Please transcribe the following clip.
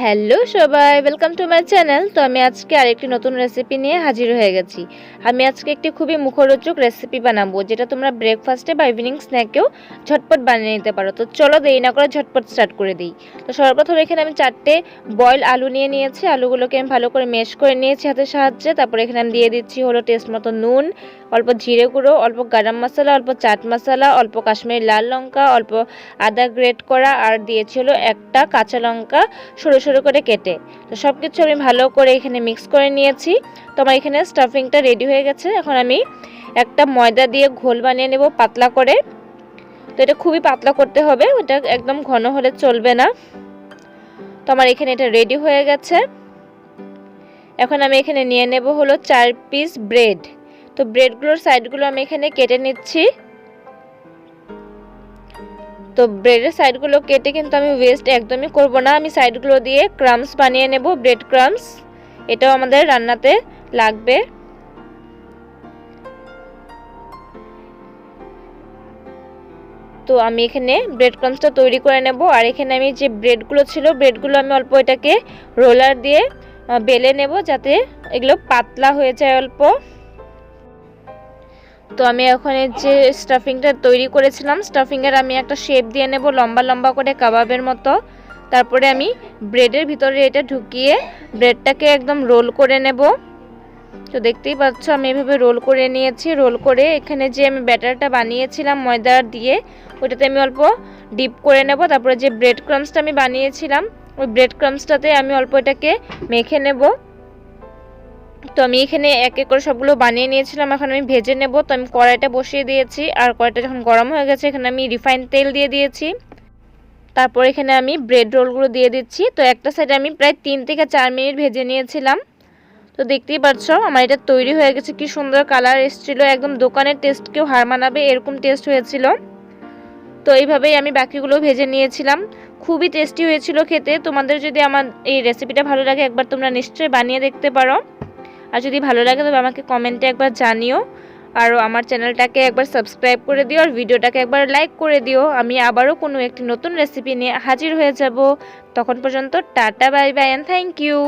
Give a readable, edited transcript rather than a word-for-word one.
Hello সবাই, welcome to my channel. তো আমি আজকে আরেকটি নতুন রেসিপি নিয়ে হাজির হয়ে গেছি। আমি আজকে একটি খুবই মুখরোচক রেসিপি বানাবো, যেটা তোমরা ব্রেকফাস্টে বা ইভিনিং স্ন্যাকেও ঝটপট বানিয়ে নিতে পারো। তো চলো দেরি না করে ঝটপট স্টার্ট করে দিই। তো সর্বপ্রথম এখানে আমি 4টে বয়েল আলু নিয়ে নিয়েছি। আলুগুলোকে আমি ভালো করে ম্যাশ করে নিয়েছি হাতের সাহায্যে। তারপরে এখানে আমি দিয়ে দিচ্ছি হলো টেস্ট মতো নুন, অল্প জিরে গুঁড়ো, অল্প গরম মশলা, অল্প চাট মশলা, অল্প কাশ্মীরি লাল লঙ্কা, অল্প আদা গ্রেট করা, আর দিয়েছি হলো একটা কাঁচা লঙ্কা সরু সরু করে কেটে। তো সব কিছু আমি ভালো করে এখানে মিক্স করে নিয়েছি। তো আমার এখানে স্টাফিংটা রেডি হয়ে গেছে। এখন আমি একটা ময়দা দিয়ে ঘোল বানিয়ে নেব পাতলা করে। তো এটা খুবই পাতলা করতে হবে, এটা একদম ঘন হলে চলবে না। তো আমার এখানে এটা রেডি হয়ে গেছে। এখন আমি এখানে নিয়ে নেব হলো 4 পিস ব্রেড। তো ব্রেডগুলোর সাইডগুলো আমি এখানে কেটে নিচ্ছি। তো ব্রেডের সাইডগুলো কেটে কিন্তু আমি ওয়েস্ট একদমই করব না। আমি সাইডগুলো দিয়ে ক্রাম্বস বানিয়ে নেব, ব্রেড ক্রাম্বস। এটাও আমাদের রান্নাতে লাগবে। তো আমি এখানে ব্রেড ক্রাম্বসটা তৈরি করে নেব। আর এখানে আমি যে ব্রেডগুলো ছিল, ব্রেডগুলো আমি অল্প এটাকে রোলার দিয়ে বেলে নেব, যাতে এগুলো পাতলা হয়ে যায় অল্প। তো আমি এখন যে স্টাফিংটা তৈরি করেছিলাম, স্টাফিংয়ের আমি একটা শেপ দিয়ে নেব লম্বা লম্বা করে কাবাবের মতো। তারপরে আমি ব্রেডের ভিতরে এটা ঢুকিয়ে ব্রেডটাকে একদম রোল করে নেব। তো দেখতেই পাচ্ছ আমি এভাবে রোল করে নিয়েছি। রোল করে এখানে যে আমি ব্যাটারটা বানিয়েছিলাম ময়দা দিয়ে, ওইটাতে আমি অল্প ডিপ করে নেব। তারপরে যে ব্রেড ক্রাম্বসটা আমি বানিয়েছিলাম, ওই ব্রেড ক্রাম্বসটাতে আমি অল্প এটাকে মেখে নেব। তো আমি এখানে এক এক করে সবগুলো বানিয়ে নিয়েছিলাম। এখন আমি ভেজে নেব। তো আমি কড়াইটা বসিয়ে দিয়েছি, আর কড়াইটা যখন গরম হয়ে গেছে এখানে আমি রিফাইন তেল দিয়ে দিয়েছি। তারপর এখানে আমি ব্রেড রোলগুলো দিয়ে দিচ্ছি। তো একটা সাইডে আমি প্রায় 3 থেকে 4 মিনিট ভেজে নিয়েছিলাম। তো দেখতেই পাচ্ছ আমার এটা তৈরি হয়ে গেছে। কি সুন্দর কালার এসেছিল, একদম দোকানের টেস্টকেও হার মানাবে এরকম টেস্ট হয়েছিল। তো এইভাবেই আমি বাকিগুলো ভেজে নিয়েছিলাম। খুবই টেস্টি হয়েছিল খেতে। তোমাদের যদি আমার এই রেসিপিটা ভালো লাগে, একবার তোমরা নিশ্চয়ই বানিয়ে দেখতে পারো। আর যদি ভালো লাগে তবে আমাকে কমেন্টে একবার জানিও। আর আমার চ্যানেলটাকে একবার সাবস্ক্রাইব করে দিও, আর ভিডিওটাকে একবার লাইক করে দিও। আমি আবারও কোনো একটি নতুন রেসিপি নিয়ে হাজির হয়ে যাব। তখন পর্যন্ত টাটা, bye bye, and thank you.